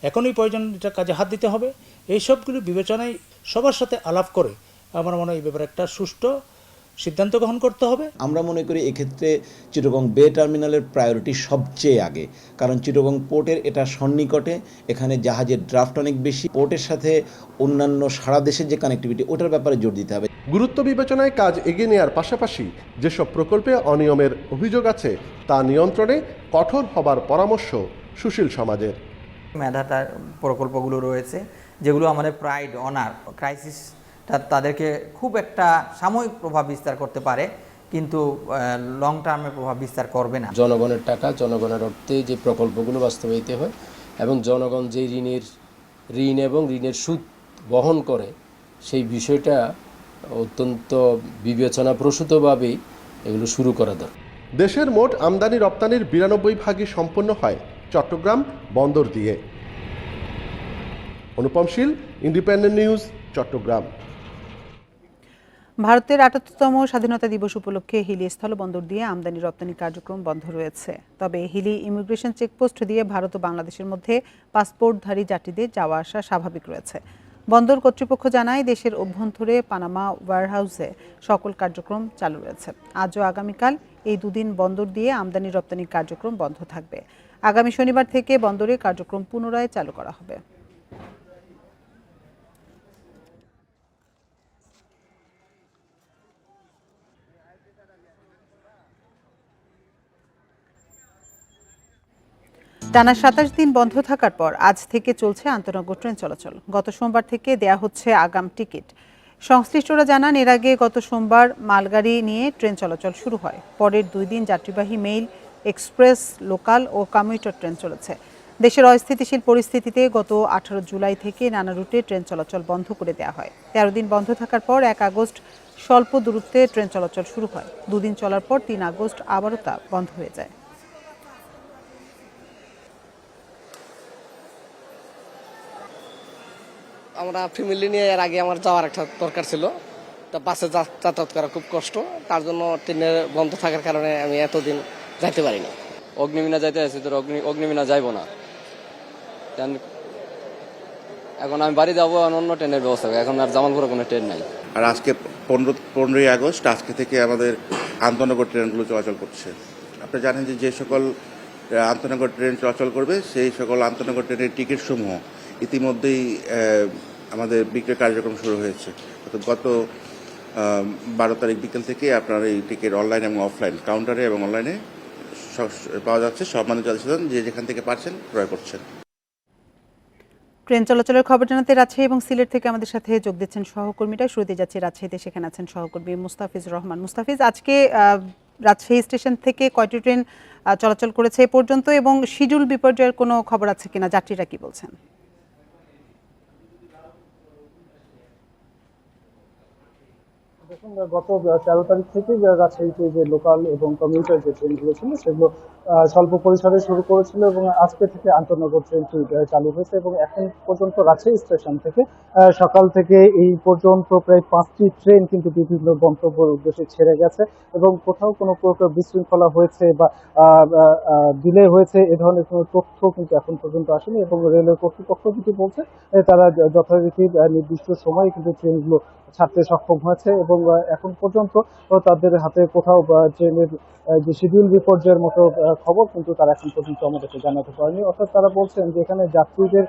এখনই প্রয়োজন, এটা কাজে হাত দিতে হবে, এই সবগুলো বিবেচনায় সবার সাথে আলাপ করে আমার মনে হয় এই ব্যাপারে একটা সুষ্ঠু সিদ্ধান্ত গ্রহণ করতে হবে। আমরা মনে করি এক্ষেত্রে চিটাগং বে টার্মিনালের প্রায়োরিটি সবচেয়ে আগে, কারণ চিটাগং পোর্টের এটা সন্নিকটে, এখানে জাহাজের ড্রাফট অনেক বেশি, পোর্টের সাথে অন্যান্য সারা দেশের যে কানেক্টিভিটি ওটার ব্যাপারে জোর দিতে হবে। গুরুত্ব বিবেচনায় কাজ এগিয়ে নেওয়ার পাশাপাশি যেসব প্রকল্পে অনিয়মের অভিযোগ আছে তা নিয়ন্ত্রণে কঠোর হবার পরামর্শ সুশীল সমাজের। মেধাতার প্রকল্পগুলো রয়েছে যেগুলো আমাদের প্রাইড অনার ক্রাইসিসটা তাদেরকে খুব একটা সাময়িক প্রভাব বিস্তার করতে পারে, কিন্তু লং টার্মে প্রভাব বিস্তার করবে না। জনগণের টাকা জনগণের অর্থে যে প্রকল্পগুলো বাস্তবায়িত হয় এবং জনগণ যে ঋণ এবং ঋণের সুদ বহন করে, সেই বিষয়টা অত্যন্ত বিবেচনাপ্রসূতভাবেই এগুলো শুরু করা দরকার। দেশের মোট আমদানি রপ্তানির 92% সম্পন্ন হয় চট্টগ্রাম বন্দর দিয়ে। অনুপম শীল, ইন্ডিপেন্ডেন্ট নিউজ, চট্টগ্রাম। ভারতের ৭৮তম স্বাধীনতা দিবস উপলক্ষে হিলি স্থলবন্দর দিয়ে আমদানি রপ্তানি কার্যক্রম বন্ধ রয়েছে। তবে হিলি ইমিগ্রেশন চেকপোস্ট দিয়ে ভারত ও বাংলাদেশের মধ্যে পাসপোর্টধারী যাত্রীদের যাওয়া আসা স্বাভাবিক রয়েছে। বন্দর কর্তৃপক্ষ জানায়, দেশের অভ্যন্তরে পানামা ওয়্যারহাউসে সকল কার্যক্রম চালু রয়েছে। আজ ও আগামীকাল এই দুদিন বন্দর দিয়ে আমদানি রপ্তানি কার্যক্রম বন্ধ থাকবে। আগামী শনিবার থেকে বন্দরে কার্যক্রম পুনরায় চালু করা হবে। টানা 27 দিন বন্ধ থাকার পর আজ থেকে চলছে আন্তনগর ট্রেন চলাচল। গত সোমবার থেকে দেয়া হচ্ছে আগাম টিকিট। সংশ্লিষ্টরা জানান, এর আগে গত সোমবার মালগাড়ি নিয়ে ট্রেন চলাচল শুরু হয়। পরের 2 দিন যাত্রীবাহী মেইল, এক্সপ্রেস, লোকাল ও কমিউটার ট্রেন চলেছে। দেশের অস্থিতিশীল পরিস্থিতিতে গত 18 জুলাই থেকে নানা রুটে ট্রেন চলাচল বন্ধ করে দেওয়া হয়। 13 দিন বন্ধ থাকার পর 1 আগস্ট স্বল্প দূরত্বে ট্রেন চলাচল শুরু হয়। 2 দিন চলার পর 3 আগস্ট আবারও তা বন্ধ হয়ে যায়। আমরা ফ্যামিলি নিয়ে এর আগে আমার যাওয়ার একটা দরকার ছিল, তা বাসে যাতায়াত করা খুব কষ্ট, তার জন্য ট্রেনের বন্ধ থাকার কারণে আমি এতদিন যাইতে পারিনি। অগ্নিমিনা যাইতে আসছি, তোর অগ্নিমিনা যাইবো না, এখন আমি বাড়ি যাবো, অন্য ট্রেনের ব্যবস্থা, এখন আর জামালপুরে কোনো ট্রেন নাই। আর আজকে 15ই আগস্ট আজকে থেকে আমাদের আন্তনগর ট্রেনগুলো চলাচল করছে। আপনি জানেন যে সকল আন্তনগর ট্রেন চলাচল করবে সেই সকল আন্তনগর ট্রেনের টিকিট সমূহ ইতিমধ্যেই আমাদের বিক্রয় কার্যক্রম শুরু হয়েছে। তো গত 12 তারিখ বিকেল থেকে আপনার এই টিকিট অনলাইন এবং অফলাইন কাউন্টারে এবং অনলাইনে পাওয়া যাচ্ছে। সব মানুষ যাচ্ছেন যে যেখান থেকে পারছেন ক্রয় করছেন। ট্রেন চলাচলের খবর জানাতে রাজশাহী এবং সিলেট থেকে আমাদের সাথে যোগ দিচ্ছেন সহকর্মীরা। শুরুতে যাচ্ছি রাজশাহীতে, সেখানে আছেন সহকর্মী মুস্তাফিজ রহমান। মুস্তাফিজ, আজকে রাজশাহী স্টেশন থেকে কয়টি ট্রেন চলাচল করেছে এ পর্যন্ত এবং শিডিউল বিপর্যয়ের কোনো খবর আছে কিনা, যাত্রীরা কি বলছেন? দেখুন, গত 13 তারিখ থেকে রাজশাহীতে যে লোকাল এবং কমিউটার যে ট্রেনগুলো ছিল সেগুলো স্বল্প পরিসরে শুরু করেছিল এবং আজকে থেকে আন্তনগর ট্রেনটি চালু হয়েছে এবং এখন পর্যন্ত রাজশাহী স্টেশন থেকে সকাল থেকে এই পর্যন্ত প্রায় 5টি ট্রেন কিন্তু বিভিন্ন গন্তব্যের উদ্দেশ্যে ছেড়ে গেছে এবং কোথাও কোনো প্রকার বিশৃঙ্খলা হয়েছে বা ডিলে হয়েছে এ ধরনের কোনো তথ্য কিন্তু এখন পর্যন্ত আসেনি এবং রেলওয়ে কর্তৃপক্ষ কিন্তু বলছে তারা যথারীতি নির্দিষ্ট সময়ে কিন্তু ট্রেনগুলো ছাড়তে সক্ষম হয়েছে এবং এখন পর্যন্ত তাদের হাতে কোথাও ট্রেনের যে শিডিউল বিপর্যয়ের মতো খবর কিন্তু তারা এখন পর্যন্ত আমাদেরকে জানাতে পারেনি। অর্থাৎ তারা বলছেন যে এখানে যাত্রীদের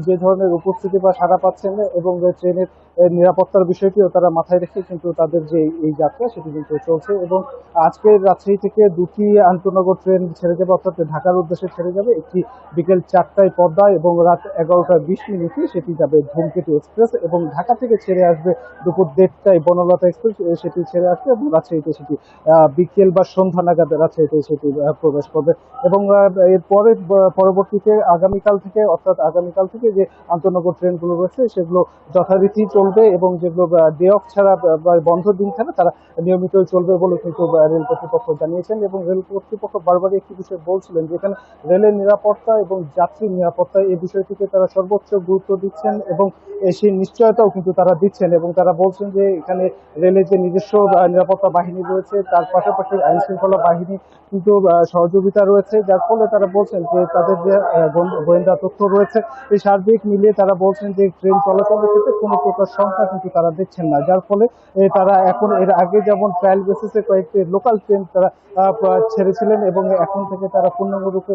যে ধরনের উপস্থিতি বা সাড়া পাচ্ছেন এবং ট্রেনের নিরাপত্তার বিষয়টিও তারা মাথায় রেখে কিন্তু তাদের যে এই যাত্রা সেটি কিন্তু চলছে এবং আজকে রাজশাহী থেকে 2টি আন্তনগর ট্রেন ছেড়ে যাবে, অর্থাৎ ঢাকার উদ্দেশ্যে ছেড়ে যাবে। একটি বিকেল 4টায় পদ্মা এবং রাত 11টা 20 সেটি যাবে ধূমকেতু এক্সপ্রেস এবং ঢাকা থেকে ছেড়ে আসবে দুপুর 1:30টায় বনলতা এক্সপ্রেস, সেটি ছেড়ে আসবে এবং রাজশাহীতে সেটি বিকেল বা সন্ধ্যা নাগাদ রাজশাহীতে সেটি প্রবেশ করবে এবং এরপরে পরবর্তীতে আগামীকাল থেকে যে আন্তনগর ট্রেনগুলো রয়েছে সেগুলো যথারীতি চলবে এবং যেগুলো ডে অফ ছাড়া বা বন্ধ দিন ছাড়া তারা নিয়মিতই চলবে বলে কিন্তু রেল কর্তৃপক্ষ জানিয়েছেন এবং রেল কর্তৃপক্ষ বারবারই একটি বিষয় বলছিলেন যে এখানে রেলের নিরাপত্তা এবং যাত্রীর নিরাপত্তা এই বিষয়টিকে তারা সর্বোচ্চ গুরুত্ব দিচ্ছেন এবং সেই নিশ্চয়তাও কিন্তু তারা দিচ্ছেন এবং তারা বলছেন যে এখানে রেলের যে নিজস্ব নিরাপত্তা বাহিনী রয়েছে তার পাশাপাশি আইন শৃঙ্খলা বাহিনী কিন্তু সহযোগিতা রয়েছে, যার ফলে তারা বলছেন যে তাদের যে গোয়েন্দা তথ্য রয়েছে এই সার্বিক মিলিয়ে তারা বলছেন যে ট্রেন চলাচলের ক্ষেত্রে কোনো প্রকার সংখ্যা কিন্তু তারা দেখছেন না, যার ফলে তারা এখন এর আগে যেমন ট্রায়াল বেসিসে কয়েকটি লোকাল ট্রেন তারা ছেড়েছিলেন এবং এখন থেকে তারা পূর্ণাঙ্গরূপে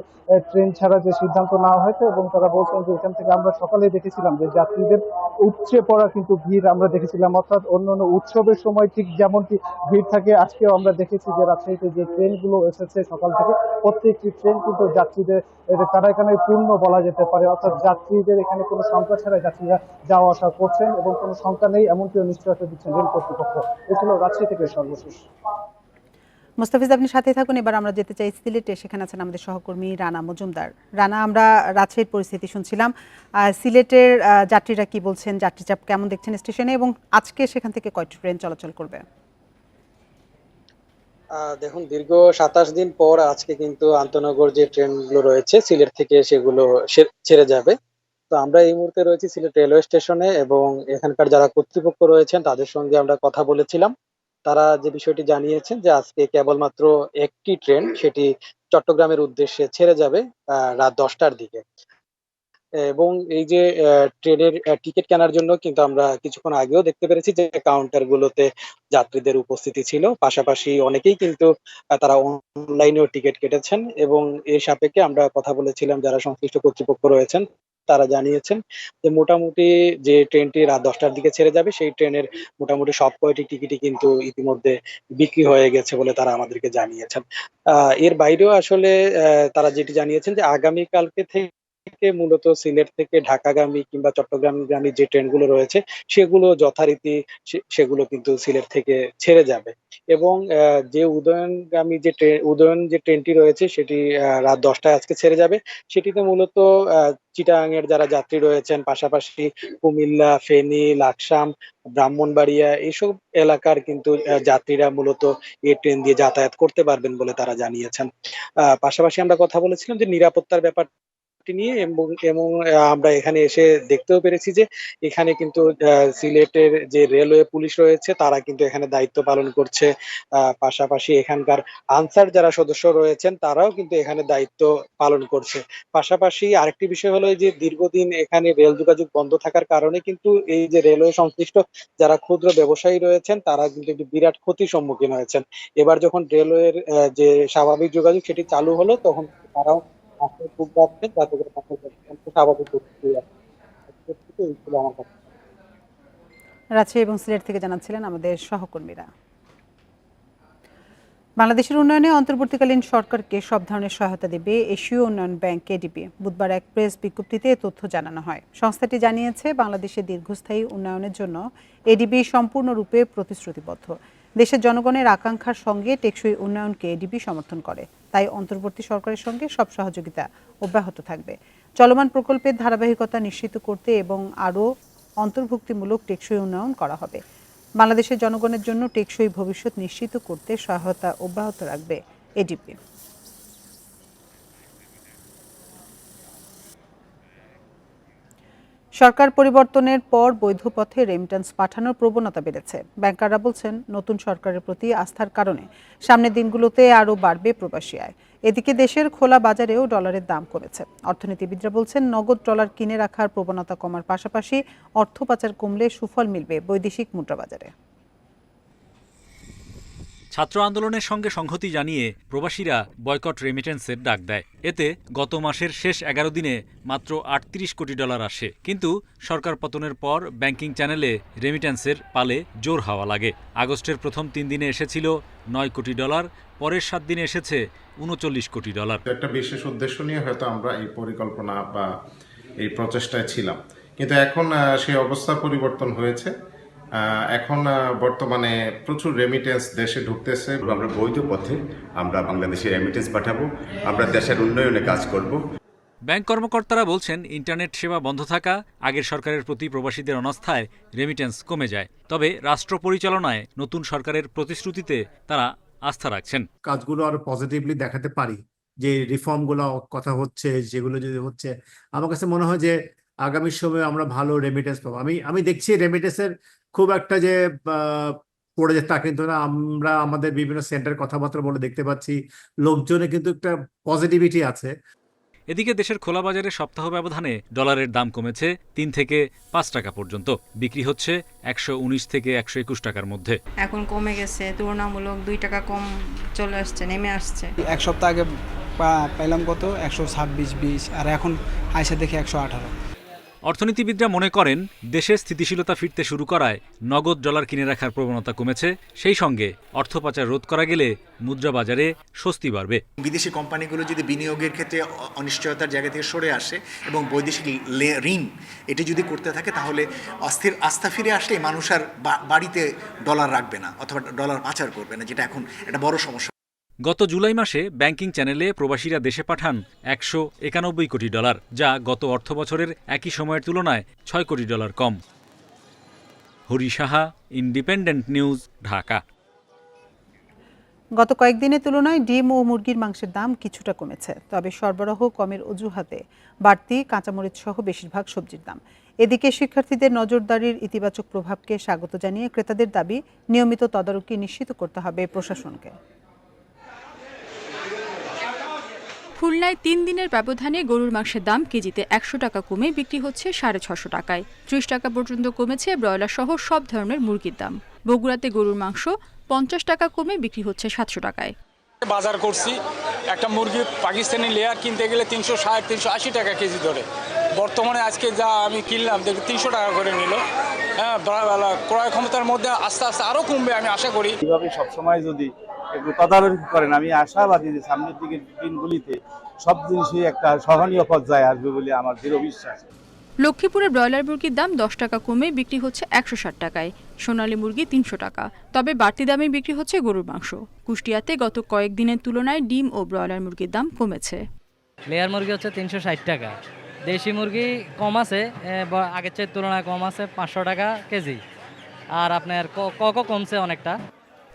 ট্রেন ছাড়া যে সিদ্ধান্ত নেওয়া হয়েছে এবং তারা বলছেন যে এখান থেকে আমরা সকালেই দেখেছিলাম যে যাত্রীদের উপচে পড়া কিন্তু ভিড় আমরা দেখেছিলাম, অর্থাৎ অন্যান্য উৎসবের সময় ঠিক যেমনটি ভিড় থাকে আজকেও আমরা দেখেছি যে রাজশাহীতে যে ট্রেনগুলো এসেছে সকাল থেকে প্রত্যেকটি ট্রেন কিন্তু যাত্রীদের কানায় কানায় পূর্ণ বলা যেতে পারে, অর্থাৎ যাত্রীদের এখানে কোনো সংখ্যা ছাড়াই যাত্রীরা যাওয়া আসা করছেন এবং কোনো সংখ্যা নেই এমনটিও নিশ্চয়তা দিচ্ছেন রেল কর্তৃপক্ষ। এ ছিল রাজশাহী থেকে সর্বশেষ। মুস্তাফিজ, আপনি সাথে থাকুন। এবার আমরা যেতে চাই সিলেটে, সেখানে আছেন আমাদের সহকর্মী রানা মজুমদার। রানা, আমরা রাজশাহীর পরিস্থিতি শুনছিলাম, সিলেটের যাত্রীরা কি বলছেন, যাত্রী চাপ কেমন দেখছেন স্টেশনে এবং আজকে সেখান থেকে কয়টি ট্রেন চলাচল করবে? দেখুন, দীর্ঘ 27 দিন পর আজকে কিন্তু আন্তনগর যে ট্রেনগুলো রয়েছে সিলেট থেকে সেগুলো ছেড়ে যাবে। তো আমরা এই মুহূর্তে রয়েছি সিলেট রেলওয়ে স্টেশনে এবং এখানকার যারা কর্তৃপক্ষ রয়েছেন তাদের সঙ্গে আমরা কথা বলেছিলাম। তারা যে বিষয়টি জানিয়েছেন যে আজকে কেবলমাত্র একটি ট্রেন সেটি চট্টগ্রামের উদ্দেশ্যে ছেড়ে যাবে রাত 10টার দিকে এবং এই যে ট্রেনের টিকিট কেনার জন্য কিন্তু আমরা কিছুক্ষণ আগেও দেখতে পেরেছি যে কাউন্টার গুলোতে যাত্রীদের উপস্থিতি ছিল, পাশাপাশি অনেকেই কিন্তু তারা অনলাইনেও টিকিট কেটেছেন এবং এর সাপেক্ষে আমরা কথা বলেছিলাম যারা সংশ্লিষ্ট কর্তৃপক্ষ রয়েছেন তারা জানিয়েছেন যে মোটামুটি যে ট্রেনটি রাত 10টার দিকে ছেড়ে যাবে সেই ট্রেনের মোটামুটি সব কয়টি টিকিটই কিন্তু ইতিমধ্যে বিক্রি হয়ে গেছে বলে তারা আমাদেরকে জানিয়েছেন। এর বাইরেও আসলে তারা যেটি জানিয়েছেন যে আগামীকালকে থেকে মূলত সিলেট থেকে ঢাকাগামী কিংবা চট্টগ্রামগামী যে ট্রেনগুলো রয়েছে সেগুলো যথারীতি সেগুলো কিন্তু সিলেট থেকে ছেড়ে যাবে এবং যে উদয়ন যে ট্রেনটি রয়েছে সেটি রাত 10টায় আজকে ছেড়ে যাবে। সেটিতে মূলত চিটাগাং এর যারা যাত্রী রয়েছেন, পাশাপাশি কুমিল্লা, ফেনী, লাকসাম, ব্রাহ্মণবাড়িয়া এইসব এলাকার কিন্তু যাত্রীরা মূলত এই ট্রেন দিয়ে যাতায়াত করতে পারবেন বলে তারা জানিয়েছেন। পাশাপাশি আমরা কথা বলেছিলাম যে নিরাপত্তার ব্যাপার নিয়ে এবং আমরা এখানে এসে দেখতেও পেরেছি যে এখানে কিন্তু সিলেটের যে রেলওয়ে পুলিশ রয়েছে তারা কিন্তু এখানে দায়িত্ব পালন করছে, পাশাপাশি এখানকার আনসার যারা সদস্য রয়েছেন তারাও কিন্তু এখানে দায়িত্ব পালন করছে। পাশাপাশি আরেকটি বিষয় হলো যে দীর্ঘদিন এখানে রেল যোগাযোগ বন্ধ থাকার কারণে কিন্তু এই যে রেলওয়ে সংশ্লিষ্ট যারা ক্ষুদ্র ব্যবসায়ী রয়েছেন তারা কিন্তু একটি বিরাট ক্ষতির সম্মুখীন হয়েছেন। এবার যখন রেলওয়ের যে স্বাভাবিক যোগাযোগ সেটি চালু হলো তখন তারাও খুব যাচ্ছেন যাতে করে স্বাভাবিক। রাজশাহী এবং সিলেট থেকে জানাচ্ছিলেন আমাদের সহকর্মীরা। বাংলাদেশের উন্নয়নে অন্তর্বর্তীকালীন সরকারকে সব ধরনের সহায়তা দেবে এশীয় উন্নয়ন ব্যাংক এডিবি। বুধবার এক প্রেস বিজ্ঞপ্তিতে এ তথ্য জানানো হয়। সংস্থাটি জানিয়েছে, বাংলাদেশের দীর্ঘস্থায়ী উন্নয়নের জন্য এডিবি সম্পূর্ণরূপে প্রতিশ্রুতিবদ্ধ। দেশের জনগণের আকাঙ্ক্ষার সঙ্গে টেকসই উন্নয়নকে এডিবি সমর্থন করে, তাই অন্তর্বর্তী সরকারের সঙ্গে সব সহযোগিতা অব্যাহত থাকবে। চলমান প্রকল্পের ধারাবাহিকতা নিশ্চিত করতে এবং আরও অন্তর্ভুক্তিমূলক টেকসই উন্নয়ন করা হবে। বাংলাদেশের জনগণের জন্য টেকসই ভবিষ্যৎ নিশ্চিত করতে সহায়তা অব্যাহত রাখবে এডিবি। সরকার পরিবর্তনের পর বৈধ পথে রেমিট্যান্স পাঠানোর প্রবণতা বেড়েছে। ব্যাংকাররা বলছেন, নতুন সরকারের প্রতি আস্থার কারণে সামনের দিনগুলোতে আরও বাড়বে প্রবাসী আয়। এদিকে দেশের খোলা বাজারেও ডলারের দাম কমেছে। অর্থনীতিবিদরা বলছেন, নগদ ডলার কিনে রাখার প্রবণতা কমার পাশাপাশি অর্থ পাচার কমলে সুফল মিলবে বৈদেশিক মুদ্রাবাজারে। ছাত্র আন্দোলনের সঙ্গে সংহতি জানিয়ে প্রবাসীরা বয়কট রেমিটেন্সের ডাক দেয়। এতে গত মাসের শেষ 11 দিনে মাত্র 38 কোটি ডলার আসে। কিন্তু সরকার পতনের পর ব্যাংকিং চ্যানেলে রেমিটেন্সের পালে জোর হাওয়া লাগে। আগস্টের প্রথম 3 দিনে এসেছিল 9 কোটি ডলার, পরের 7 দিনে এসেছে 39 কোটি ডলার। একটা বিশেষ উদ্দেশ্য নিয়ে হয়তো আমরা এই পরিকল্পনা বা এই প্রচেষ্টায় ছিলাম, কিন্তু এখন সেই অবস্থার পরিবর্তন হয়েছে। এখন বর্তমানে প্রচুর রেমিটেন্স দেশে ঢুকতেছে। আমরা বৈধ পথে আমরা বাংলাদেশে রেমিটেন্স পাঠাবো, আমরা দেশের উন্নয়নে কাজ করব। ব্যাংক কর্মকর্তারা বলছেন, ইন্টারনেট সেবা বন্ধ থাকা, আগের সরকারের প্রতি প্রবাসীদের অনাস্থায় রেমিটেন্স কমে যায়। তবে রাষ্ট্র পরিচালনায় নতুন সরকারের প্রতিশ্রুতিতে তারা আস্থা রাখছেন। কাজগুলো আরো পজিটিভলি দেখাতে পারি, যে রিফর্মগুলো কথা হচ্ছে, যেগুলো যদি হচ্ছে, আমার কাছে মনে হয় যে আগামী সময়ে আমরা ভালো রেমিটেন্স পাবো। আমি দেখছি রেমিটেন্সের খুব একটা যে পড়ে যায় তা কিন্তু না। আমরা আমাদের বিভিন্ন সেন্টার কথাবার্তা বলে দেখতে পাচ্ছি, লোকজনে কিন্তু একটা পজিটিভিটি আছে। এদিকে দেশের খোলা বাজারে সপ্তাহ ব্যবধানে ডলারের দাম কমেছে 3 থেকে 5 টাকা পর্যন্ত। বিক্রি হচ্ছে 119 থেকে 121 টাকার মধ্যে। এখন কমে গেছে, তুলনামূলক 2 টাকা কম চলে আসছে, নেমে আসছে। এক সপ্তাহ আগে পাইলাম কত 126-20, আর এখন আইসা দেখি 118। অর্থনীতিবিদরা মনে করেন, দেশে স্থিতিশীলতা ফিরতে শুরু করায় নগদ ডলার কিনে রাখার প্রবণতা কমেছে। সেই সঙ্গে অর্থ পাচার রোধ করা গেলে মুদ্রা বাজারে স্বস্তি বাড়বে। বিদেশি কোম্পানিগুলো যদি বিনিয়োগের ক্ষেত্রে অনিশ্চয়তার জায়গা থেকে সরে আসে এবং বৈদেশিক ঋণ এটি যদি করতে থাকে, তাহলে অস্থির আস্থা ফিরে আসলে মানুষ আর বাড়িতে ডলার রাখবে না অথবা ডলার পাচার করবে না, যেটা এখন একটা বড় সমস্যা। গত জুলাই মাসে ব্যাংকিং চ্যানেলে প্রবাসীরা দেশে পাঠান 191 কোটি ডলার, যা গত অর্থবছরের একই সময়ের তুলনায় 6 কোটি ডলার কম। Hari Saha, independent news, Dhaka. গত কয়েকদিনের তুলনায় ডিম ও মুরগির মাংসের দাম কিছুটা কমেছে, তবে সরবরাহ কমের অজুহাতে বাড়তি কাঁচামরিচ সহ বেশিরভাগ সবজির দাম। এদিকে শিক্ষার্থীদের নজরদারির ইতিবাচক প্রভাবকে স্বাগত জানিয়ে ক্রেতাদের দাবি, নিয়মিত তদারকি নিশ্চিত করতে হবে প্রশাসনকে। খুলনায় 3 দিনের ব্যবধানে গরুর মাংসের দাম কেজিতে 100 টাকা কমে বিক্রি হচ্ছে 650 টাকায়। 30 টাকা পর্যন্ত কমেছে ব্রয়লার সহ সব ধরনের মুরগির দাম। বগুড়াতে গরুর মাংস 50 টাকা কমে বিক্রি হচ্ছে 700 টাকায়। বাজার করছি, একটা মুরগি পাকিস্তানি লেয়ার কিনতে গেলে 360-380 টাকা কেজি ধরে। বর্তমানে আজকে যা আমি কিনলাম দেখি 300 টাকা করে নিল। হ্যাঁ, ক্রয় ক্ষমতার মধ্যে আস্তে আস্তে আরও কমবে আমি আশা করি। এইভাবে সবসময় যদি একটু তদারকি করেন, আমি আশাবাদী যে সামনের দিকের দিনগুলিতে সব জিনিসই একটা সহনীয় পর্যায়ে আসবে বলে আমার দৃঢ় বিশ্বাস। লক্ষ্মীপুরে ব্রয়লার মুরগির দাম 10 টাকা কমে বিক্রি হচ্ছে 160 টাকায়, সোনালী মুরগি 300 টাকা। তবে বাড়তি দামে বিক্রি হচ্ছে গরুর মাংস। কুষ্টিয়াতে গত কয়েকদিনের তুলনায় ডিম ও ব্রয়লার মুরগির দাম কমেছে। লেয়ার মুরগি হচ্ছে 360 টাকা, দেশি মুরগি কম আছে, আগের চেয়ে তুলনায় কম আছে 500 টাকা কেজি, আর আপনার কক কমছে অনেকটা।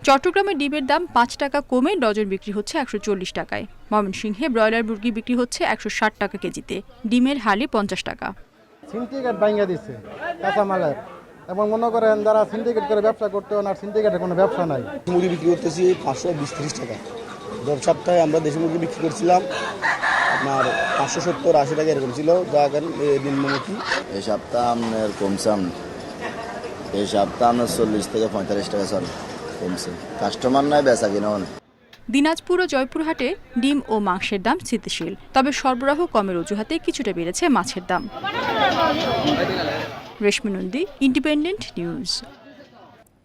চট্টগ্রামে ডিমের দাম 5 টাকা কমে ডজন বিক্রি হচ্ছে 140 টাকায়। ময়মনসিংহে ব্রয়লার মুরগি বিক্রি হচ্ছে 160 টাকা কেজিতে, ডিমের হালি 50 টাকা। সিন্ডিকেট ভাঙিয়ে দিচ্ছে কাঁচামালের, এবং মনে করেন যারা সিন্ডিকেট করে ব্যবসা করতে না, সিন্ডিকেটের কোনো ব্যবসা নাই। মুরগি বিক্রি করতেছি 520-30 টাকা। গত সপ্তাহে আমরা দেশি মুরগি বিক্রি করছিলাম আপনার 570-80 টাকা এরকম ছিল, যা নিম্নমুখী। এই সপ্তাহ আপনার কমছে, এই সপ্তাহ আপনার 40 থেকে 45 টাকা চলে কমছে, কাস্টমার নাই, বেচা কিনা অনেক। দিনাজপুর ও জয়পুরহাটে ডিম ও মাংসের দাম স্থিতিশীল, তবে সরবরাহ কমের অজুহাতে কিছুটা বেড়েছে মাছের দাম। Reshmi Nandi, independent news.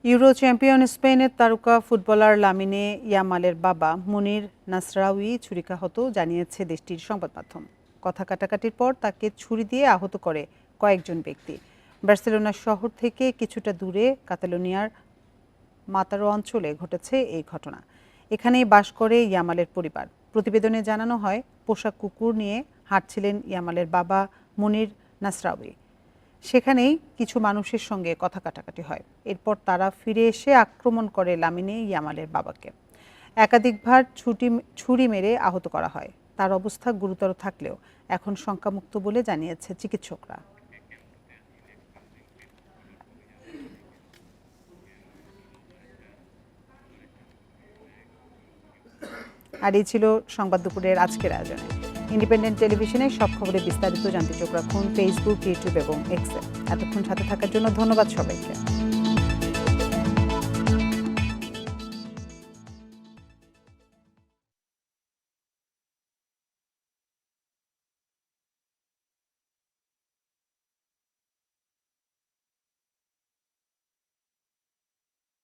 Euro champion স্পেনের তারকা ফুটবলার লামিনে ইয়ামালের বাবা মুনির নাসরাউই ছুরিকাহত, জানিয়েছে দেশটির সংবাদ মাধ্যম। কথা কাটাকাটির পর তাকে ছুরি দিয়ে আহত করে কয়েকজন ব্যক্তি। বার্সেলোনা শহর থেকে কিছুটা দূরে কাতালোনিয়ার মাতারো অঞ্চলে ঘটেছে এই ঘটনা। এখানেই বাস করে ইয়ামালের পরিবার। প্রতিবেদনে জানানো হয়, পোষা কুকুর নিয়ে হাঁটছিলেন ইয়ামালের বাবা মুনির নাসরাউই। সেখানেই কিছু মানুষের সঙ্গে কথা কাটাকাটি হয়। এরপর তারা ফিরে এসে আক্রমণ করে লামিনে ইয়ামালের বাবাকে। একাধিকবার ছুরি মেরে আহত করা হয়। তার অবস্থা গুরুতর থাকলেও এখন শঙ্কামুক্ত বলে জানিয়েছে চিকিৎসকরা। আর এই ছিল সংবাদ দুপুরের আজকের আয়োজনে। ইন্ডিপেন্ডেন্ট টেলিভিশনে সব খবরে বিস্তারিত জানতে চোখ রাখুন ফেসবুক, ইউটিউব এবং এক্সে। এতক্ষণ সাথে থাকার জন্য ধন্যবাদ সবাইকে।